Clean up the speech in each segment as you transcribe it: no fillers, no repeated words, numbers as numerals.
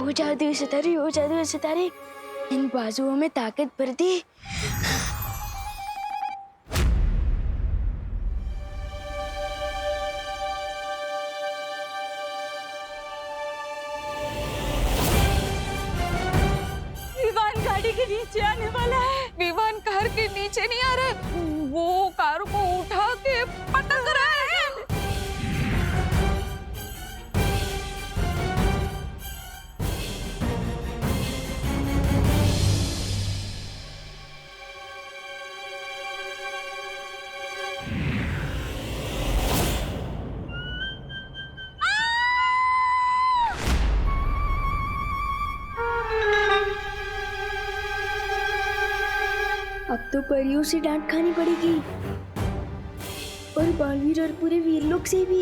ओ जादू सितारे, ओ जादू सितारे, इन बाजुओं में ताकत भर दी। विवान गाड़ी के नीचे आने वाला है। विवान कार के नीचे नहीं आ रहा है, वो कार को उठा के पटक रहा है। अब तो परियों से डांट खानी पड़ेगी और बालवीर और पूरे वीरलोक से भी।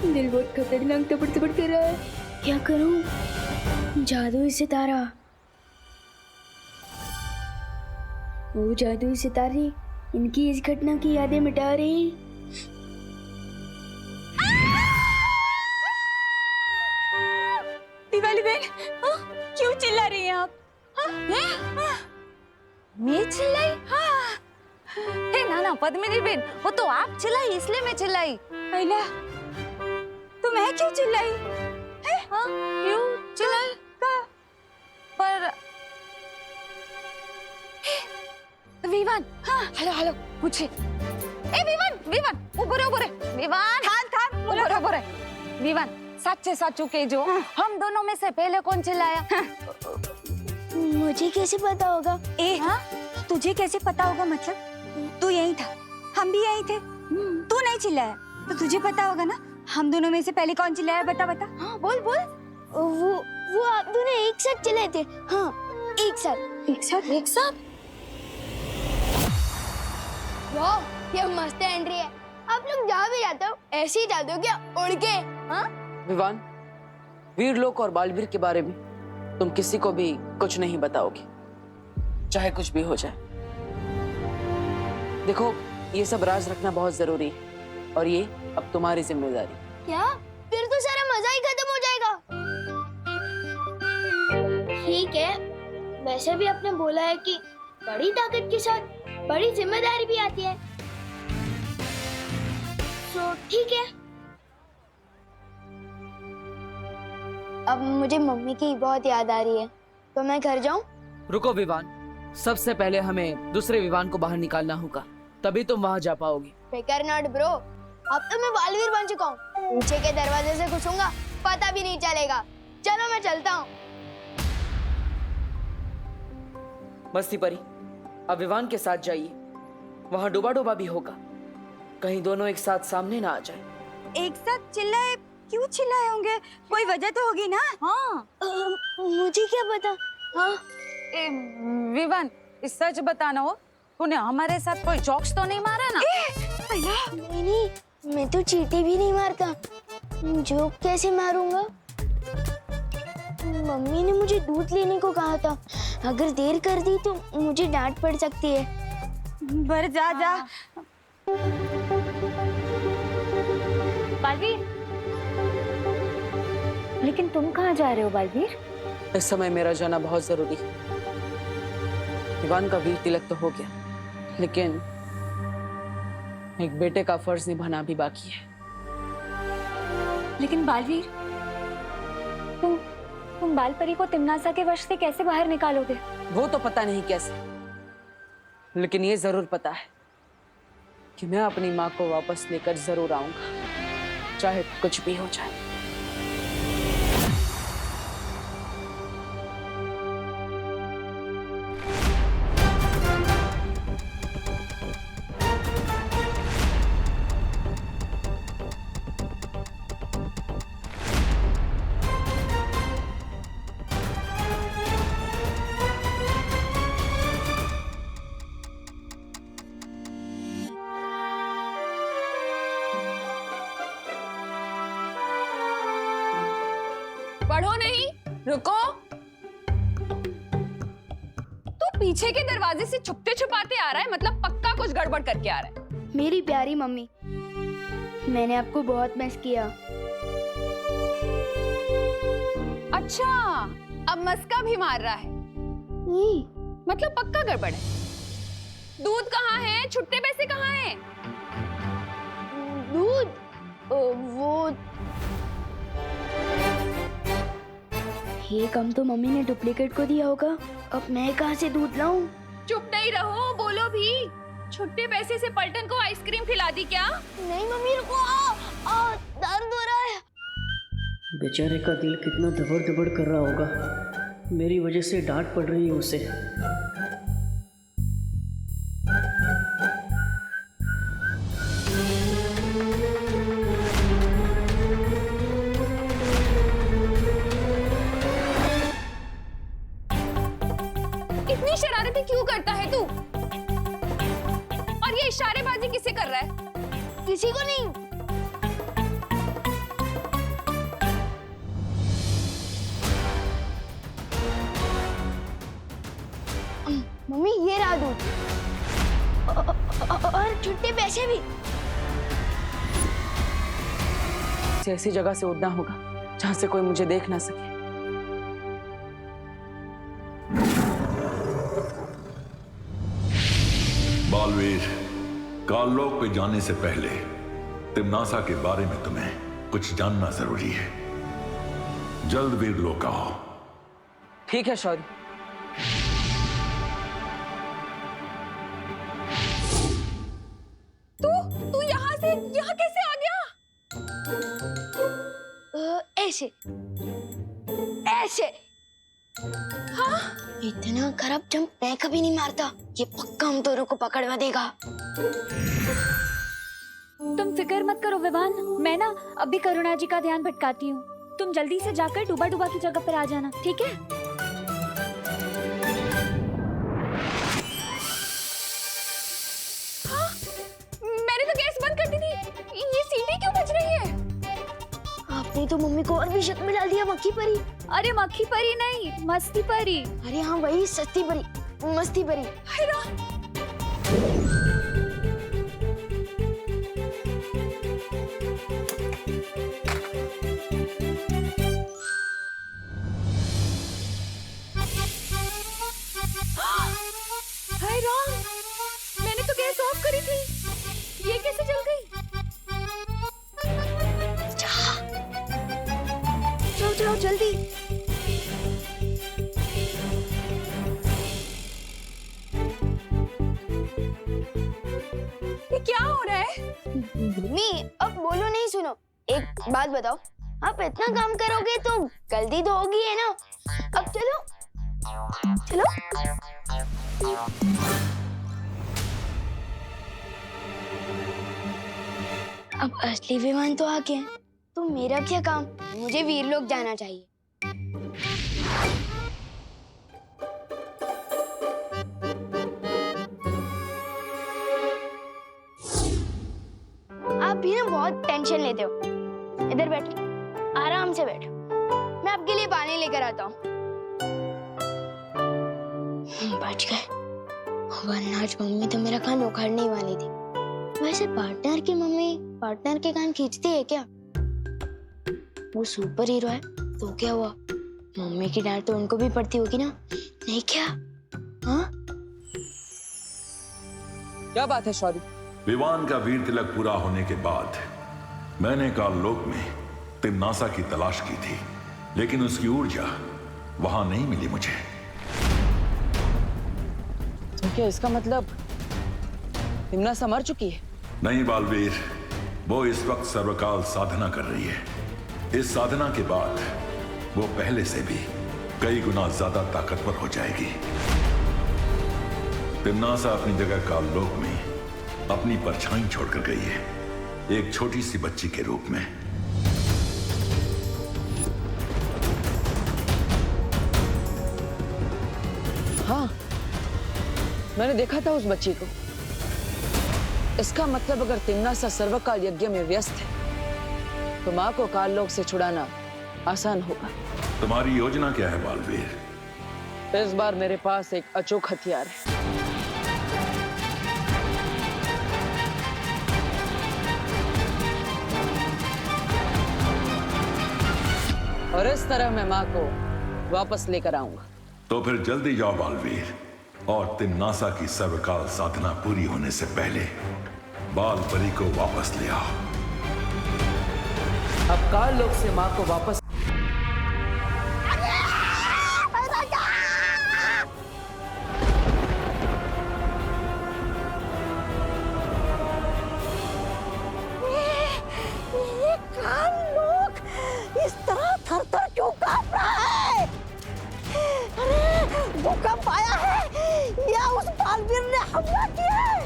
दिल बहुत खतरनाक तपड़ तपड़ कर रहा है। क्या करूं? जादुई सितारा, वो जादुई सितारे इनकी इस घटना की यादें मिटा रही। दिवाली बहन, क्यों चिल्ला रही हैं आप? मैं चिल्लाई? हे ना पद्मिनी बहन, वो तो आप चिल्लाई इसलिए मैं चिल्लाई। पहला तो मैं क्यों चिल्लाई? क्यों चिल्लाई? पर विवान, हेलो हेलो पूछे। ए विवान उबरे विवान, उबरे विवान, सच्चे साचू के जो हम दोनों में से पहले कौन चिल्लाया? मुझे कैसे पता होगा? तुझे कैसे पता होगा? मतलब तू यही था, हम भी यही थे, तू नहीं चिल्लाया तो तुझे पता होगा ना। हम दोनों में से पहले कौन चिल्लाया? बता। हाँ बोल। वो आप दोनों एक साथ चिल्लाए थे। हाँ, एक साथ। वाह, ये मस्त एंट्री है। आप लोग जहाँ भी जाते हो ऐसे ही जाते हो क्या, उड़ के? हाँ विवान, वीरलोक और बालवीर के बारे में तुम किसी को भी कुछ नहीं बताओगे, चाहे कुछ भी हो जाए। देखो, ये सब राज रखना बहुत जरूरी है और ये अब तुम्हारी जिम्मेदारी। क्या? फिर तो सारा मजा ही खत्म हो जाएगा। ठीक है, वैसे भी आपने बोला है कि बड़ी ताकत के साथ बड़ी जिम्मेदारी भी आती है, तो ठीक है। अब मुझे मम्मी की बहुत याद आ रही है, तो मैं घर जाऊं? रुको विवान, सबसे पहले हमें दूसरे विवान को बाहर निकालना होगा, तभी तुम वहां जा पाओगी। फिकर नॉट ब्रो, अब तो मैं बालवीर बन चुका हूँ। पीछे के दरवाजे से घुसूंगा, पता भी नहीं चलेगा। चलो मैं चलता हूँ। मस्ती परी, अब विवान के साथ जाइए, वहां डूबा भी होगा, कहीं दोनों एक साथ सामने ना आ जाए। एक साथ चिल्लाए? क्यों चिल्लाए होंगे? कोई वजह तो होगी ना। मुझे क्या पता। विवान, सच बताना हो, तूने हमारे साथ कोई जोक्स तो नहीं मारा ना? नहीं, मैं तो चींटी भी नहीं मारता। जोक कैसे मारूंगा? मम्मी ने मुझे दूध लेने को कहा था, अगर देर कर दी तो मुझे डांट पड़ सकती है। बर जा। बालवीर, लेकिन तुम कहाँ जा रहे हो बालवीर? इस समय मेरा जाना बहुत जरूरी है। विवान का वीर तिलक तो हो गया, लेकिन एक बेटे का फर्ज निभाना भी बाकी है। लेकिन बालवीर, तुम बालपरी को तिम्नासा के वश से कैसे बाहर निकालोगे? वो तो पता नहीं कैसे, लेकिन ये जरूर पता है कि मैं अपनी माँ को वापस लेकर जरूर आऊंगा, चाहे कुछ भी हो जाए। पढ़ो नहीं, रुको। तू पीछे के दरवाजे से छुपते छुपाते आ रहा है, मतलब पक्का कुछ गड़बड़ करके आ रहा है। मेरी प्यारी मम्मी, मैंने आपको बहुत मिस किया। अच्छा, अब मस्का भी मार रहा है, नहीं, मतलब पक्का गड़बड़ है। दूध कहाँ है? छुट्टे पैसे कहाँ हैं? दूध वो ये काम तो मम्मी ने डुप्लीकेट को दिया होगा। अब मैं कहाँ से दूध लाऊं? चुप नहीं रहो, बोलो भी। छुट्टे पैसे से पलटन को आइसक्रीम खिला दी क्या? नहीं मम्मी रुको, दर्द हो रहा है। बेचारे का दिल कितना धबड़ धबड़ कर रहा होगा। मेरी वजह से डांट पड़ रही है उसे। इतनी शरारतें क्यों करता है तू? और ये इशारेबाजी किसे कर रहा है? किसी को नहीं। मम्मी ये रहा दूध और छुट्टे पैसे भी। इसे ऐसी जगह से उड़ना होगा जहां से कोई मुझे देख ना सके। बालवीर, काललोक पे जाने से पहले तिम्नासा के बारे में तुम्हें कुछ जानना जरूरी है। जल्द वीरलोक आओ। ठीक है शौर्य। तू यहाँ से यहाँ कैसे आ गया? ऐसे ऐसे। हाँ? इतना खराब जंप मैं कभी नहीं मारता। ये पक्का हम दोनों को पकड़वा देगा। तुम फिक्र मत करो विवान, मैं ना अभी करुणा जी का ध्यान भटकाती हूँ। तुम जल्दी से जाकर डूबा डूबा की जगह पर आ जाना, ठीक है? हाँ? मैंने तो गैस बंद कर दी थी। ये सीटी क्यों बज रही है? आपने तो मम्मी को और भी शक में डाल दिया। मक्खी परी। अरे मक्खी परी नहीं, मस्ती परी। अरे हाँ वही, सस्ती परी, मस्ती परी। हाय राम। हाय राम, मैंने तो गैस ऑफ करी थी। ये कैसे जल गई? चलो चलो जल्दी। ये क्या हो रहा है? मम्मी अब बोलो नहीं, सुनो एक बात बताओ। आप इतना काम करोगे तो गलती तो होगी है ना। अब चलो चलो। अब असली विमान तो आ गया, तो मेरा क्या काम? मुझे वीरलोक जाना चाहिए। आप भी ना बहुत टेंशन लेते हो। इधर बैठो, आराम से बैठो। मैं आपके लिए पानी लेकर आता हूँ। बच गए, वरना आज मम्मी तो मेरा कान उखाड़ने ही वाली थी। वैसे पार्टनर की मम्मी पार्टनर के कान खींचती है क्या? वो सुपर हीरो है तो क्या हुआ? मम्मी की डांट तो उनको भी पड़ती होगी ना, नहीं क्या? हाँ? क्या बात है शौर्य? विवान का वीर तिलक पूरा होने के बाद मैंने काललोक में तिम्नासा की तलाश की थी, लेकिन उसकी ऊर्जा वहां नहीं मिली मुझे। तो क्या इसका मतलब तिम्नासा मर चुकी है? नहीं बालवीर, वो इस वक्त सर्वकाल साधना कर रही है। इस साधना के बाद वो पहले से भी कई गुना ज्यादा ताकतवर हो जाएगी। तिम्नासा अपनी जगह काललोक में अपनी परछाई छोड़कर गई है, एक छोटी सी बच्ची के रूप में। हाँ, मैंने देखा था उस बच्ची को। इसका मतलब अगर तिम्नासा सर्वकाल यज्ञ में व्यस्त है तो माँ को काललोक से छुड़ाना आसान होगा। तुम्हारी योजना क्या है बालवीर? इस बार मेरे पास एक अचूक हथियार है। और इस तरह मैं माँ को वापस लेकर आऊंगा। तो फिर जल्दी जाओ बालवीर, और तिम्नासा की सर्वकाल साधना पूरी होने से पहले बाल परी को वापस ले आओ। अब काल लोक से माँ को वापस इस तरह थर-थर क्यों कांप रहा है? अरे भूकंप आया है या उस बालवीर ने हमला किया है?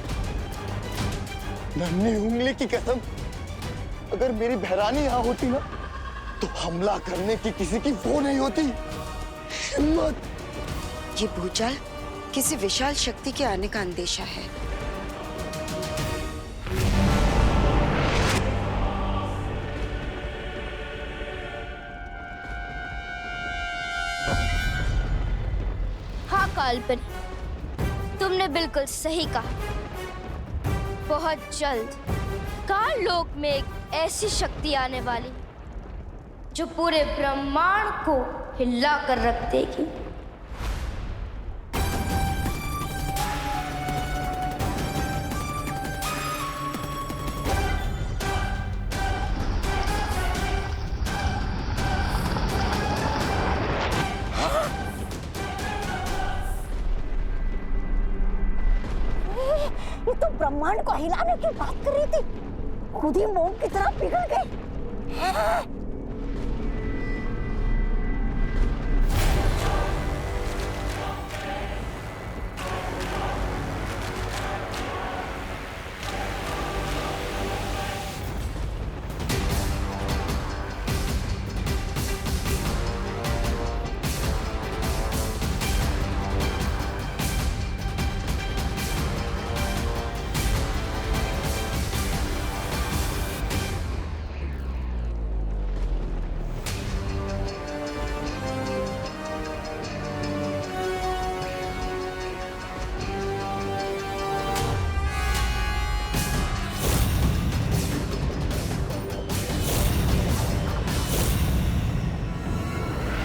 नन्ही उंगली की कसम, अगर मेरी बहरानी यहाँ होती ना तो हमला करने की किसी की वो नहीं होती हिम्मत। ये भूचाल किसी विशाल शक्ति के आने का अंदेशा है। हाँ कालपरी, तुमने बिल्कुल सही कहा। बहुत जल्द काल लोक में एक ऐसी शक्ति आने वाली जो पूरे ब्रह्मांड को हिला कर रख देगी। ये तो ब्रह्मांड को हिलाने की बात कर रही थी, खुद ही मोम की तरह पिघल गई।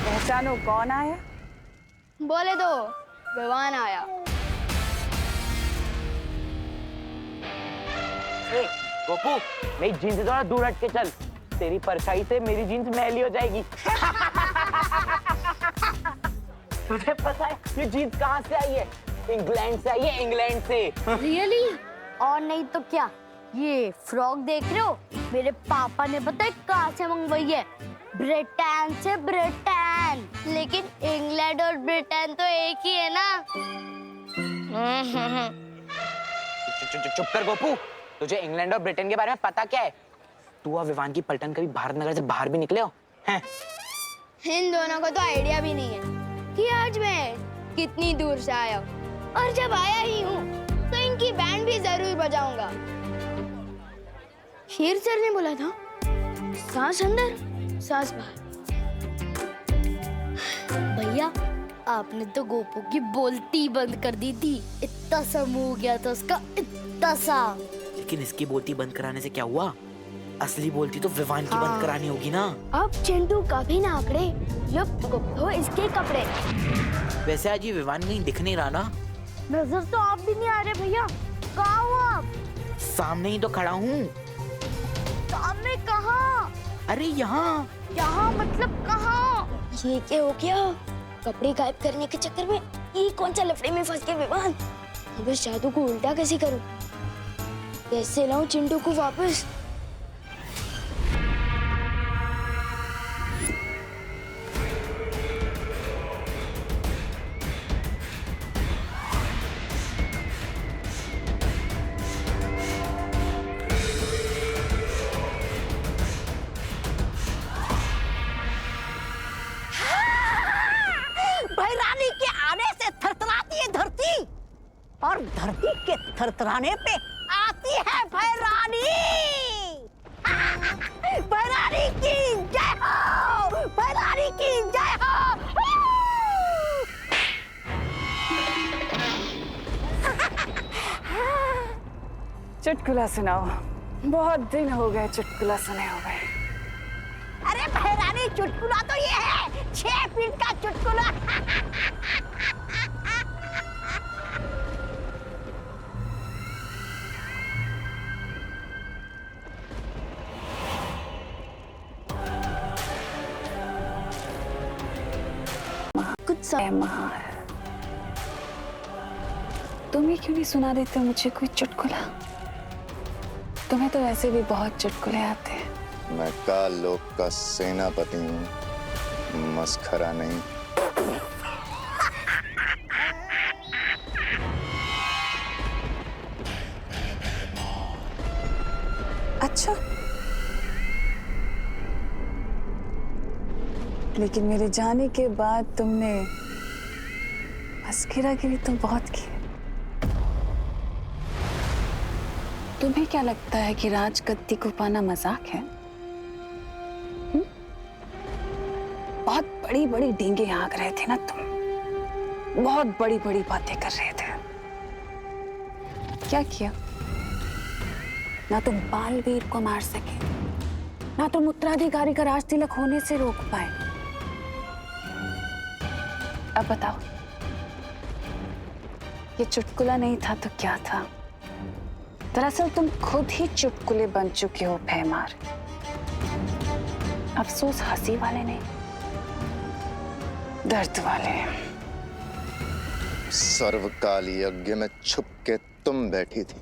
पहचानो कौन आया? बोले दो, विवान आया। गोपू, मेरी जीन्स से थोड़ा दूर हट के चल, तेरी परछाई से मेरी जीन्स मैली हो जाएगी। तुझे पता है ये जीन्स कहाँ से आई है? इंग्लैंड से आई है, इंग्लैंड से। रियली? और नहीं तो क्या, ये फ्रॉक देख रहे हो, मेरे पापा ने पता है कहाँ से मंगवाई है? ब्रिटेन से। ब्रिटेन, लेकिन इंग्लैंड और ब्रिटेन तो एक ही है ना। चुप कर गोपू, तुझे इंग्लैंड और ब्रिटेन के बारे में पता क्या है? तू और विवान की पलटन कभी भारत नगर से बाहर भी निकले हो? हैं? इन दोनों को तो आइडिया भी नहीं है कि आज मैं कितनी दूर से आया हूँ, और जब आया ही हूँ तो इनकी बैंड भी जरूर बजाऊंगा। शेर सर ने बोला था, सांस अंदर सांस बाहर। भैया, आपने तो गोपू की बोलती बंद कर दी थी। इतना सा मुंह हो गया था उसका, इतना सा। लेकिन इसकी बोलती बंद कराने से क्या हुआ? असली बोलती तो विवान की बंद करानी होगी ना। अब चिंटू कभी ना आकड़े, लुप्त गुप्त हो इसके कपड़े। वैसे आज ये विवान कहीं दिख नहीं रहा ना? नजर तो आप भी नहीं आ रहे भैया, कहाँ हो आप? सामने ही तो खड़ा हूँ। सामने कहाँ? अरे यहाँ। यहाँ मतलब कहाँ? ये क्या हो गया? कपड़े गायब करने के चक्कर में ये कौन सा लफड़े में फंस गए विवान? अब इस जादू को उल्टा कैसे करूं? कैसे लाऊं चिंटू को वापस? भैरानी के आने से थरथराती है धरती, और धरती के थरथराने पे आती है भैरानी। भैरानी की जय हो, भैरानी की जय हो। चुटकुला सुनाओ, बहुत दिन हो गए चुटकुला सुने हुए। अरे भैरानी असली चुटकुला तो ये है, 6 फीट का चुटकुला। कुछ महार, तुम ही क्यों नहीं सुना देते मुझे कोई चुटकुला? तुम्हें तो वैसे भी बहुत चुटकुले आते हैं। मैं काल लोक का सेनापति हूँ, मस्खरा नहीं। अच्छा, लेकिन मेरे जाने के बाद तुमने मस्खरागिरी तो बहुत की। तुम्हें क्या लगता है कि राजगद्दी को पाना मजाक है? बहुत बड़ी बड़ी डींगे हाँक रहे थे ना तुम, बहुत बड़ी बड़ी बातें कर रहे थे। क्या किया? ना तुम बालवीर को मार सके, ना तुम उत्तराधिकारी का राज तिलक होने से रोक पाए। अब बताओ, ये चुटकुला नहीं था तो क्या था? दरअसल तुम खुद ही चुटकुले बन चुके हो भैमार। अफसोस हंसी वाले नहीं, दर्द वाले। सर्वकाल यज्ञ में छुप के तुम बैठी थी।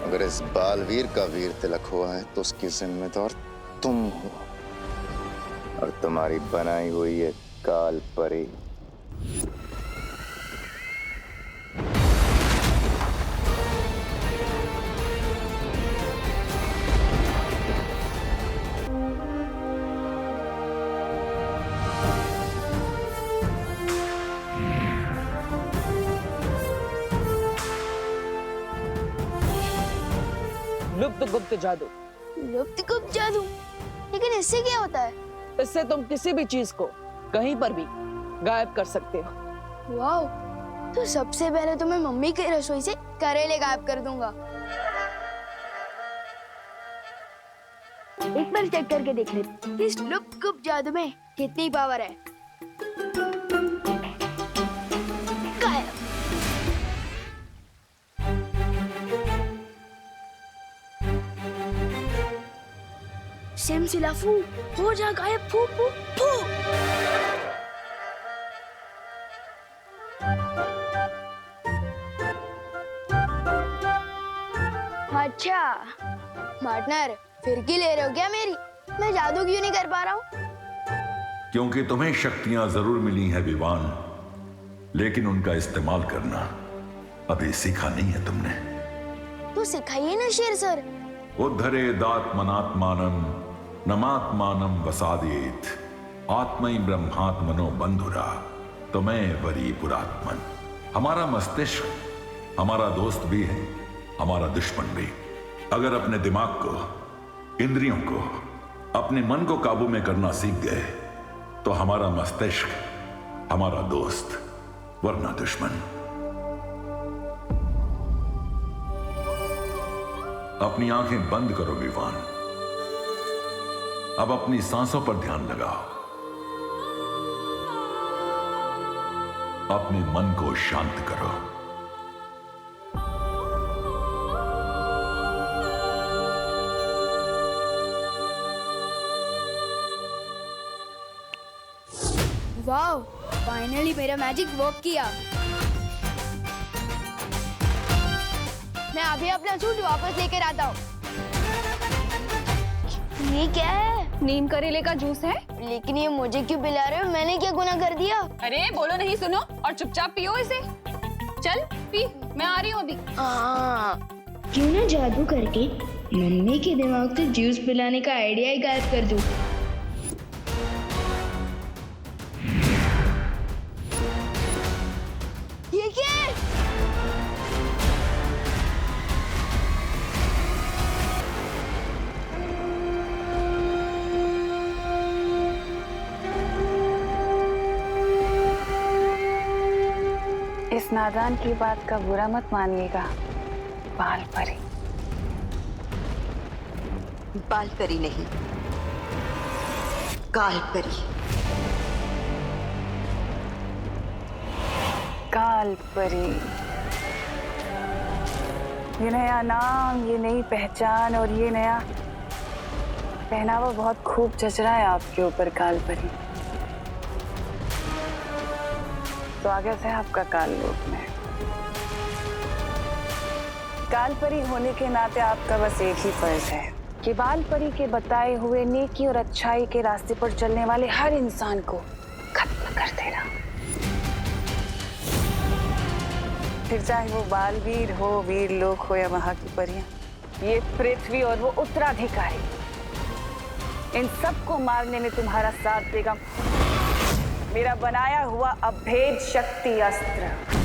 अगर इस बालवीर का वीर तिलक हुआ है तो उसकी जिम्मेदार तुम हो, और तुम्हारी बनाई हुई ये काल परी। लुप्त गुप्त जादू। लुप्त गुप्त जादू? लेकिन इससे क्या होता है? इससे तुम किसी भी चीज को कहीं पर भी गायब कर सकते हो। वाओ, तो सबसे पहले तो मैं मम्मी की रसोई से करेले गायब कर दूंगा। एक बार चेक करके देख ले इस लुप्त गुप्त जादू में कितनी पावर है। गायब। सिमसिला फू, हो जा गायब, फू फू फू। अच्छा पार्टनर, फिरकी ले रहे हो क्या मेरी? मैं जादू क्यों नहीं कर पा रहा हूँ? क्योंकि तुम्हें शक्तियां जरूर मिली हैं विवान, लेकिन उनका इस्तेमाल करना अभी सीखा नहीं है तुमने। तो सिखाइए ना शेर सर। उद्धरेदात्मनात्मानं नमात्मानं वसादेत आत्मै ब्रह्मात्मनो बंधुरा तुम्हें वरी पुरात्मन। हमारा मस्तिष्क हमारा दोस्त भी है, हमारा दुश्मन भी। अगर अपने दिमाग को, इंद्रियों को, अपने मन को काबू में करना सीख गए तो हमारा मस्तिष्क हमारा दोस्त वरना दुश्मन। अपनी आंखें बंद करो विवान। अब अपनी सांसों पर ध्यान लगाओ। अपने मन को शांत करो। वाओ, फाइनली मेरा मैजिक वर्क किया। मैं अभी अपना सूट वापस लेकर आता हूँ। ये क्या है? नीम करेले का जूस है। लेकिन ये मुझे क्यों पिला रहे हो? मैंने क्या गुनाह कर दिया? अरे बोलो नहीं, सुनो और चुपचाप पियो इसे। चल पी, मैं आ रही हूँ अभी। क्यों ना जादू करके मम्मी के दिमाग से जूस पिलाने का आइडिया ही गायब कर दूं। ये क्या है? इस नादान की बात का बुरा मत मानिएगा बाल परी। बाल परी नहीं, कालपरी। कालपरी, ये नया नाम, ये नई पहचान और ये नया पहनावा बहुत खूब जच रहा है आपके ऊपर कालपरी। स्वागत है आपका काल लोक में। कालपरी होने के नाते आपका बस एक ही फर्ज है कि बालपरी के बताए हुए नेकी और अच्छाई के रास्ते पर चलने वाले हर इंसान को खत्म कर देना। फिर चाहे वो बालवीर हो, वीर लोक हो या वहां की परियां, ये पृथ्वी और वो उत्तराधिकारी, इन सबको मारने में तुम्हारा साथ देगा मेरा बनाया हुआ अभेद शक्ति अस्त्र।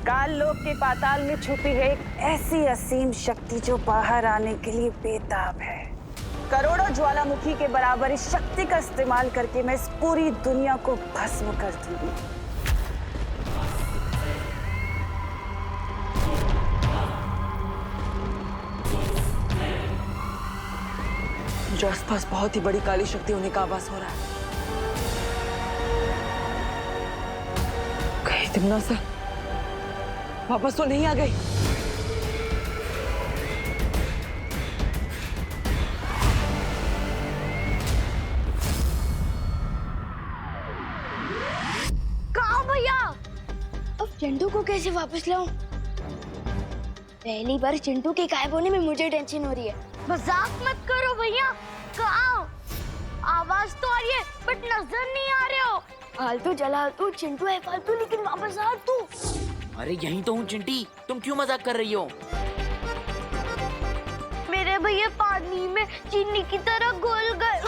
काल लोक के पाताल में छुपी है एक ऐसी असीम शक्ति जो बाहर आने के लिए बेताब है। करोड़ों ज्वालामुखी के बराबर इस शक्ति का इस्तेमाल करके मैं इस पूरी दुनिया को भस्म कर दूंगी। जो आसपास बहुत ही बड़ी काली शक्ति होने का आभास हो रहा है। कहीं तिम्ना सा वापस तो नहीं आ गई? कहाँ भैया? अब चिंटू को कैसे वापस लाऊं? पहली बार चिंटू के गायब होने में मुझे टेंशन हो रही है। मजाक मत करो भैया। कहाँ? आवाज तो आ रही है बट नजर नहीं आ रहे हो। फालतू जला तू, चिंटू है फालतू, लेकिन वापस आ तू। अरे यहीं तो हूँ चिंटी, तुम क्यों मजाक कर रही हो? मेरे भैया पानी में चीनी की तरह घुल गए।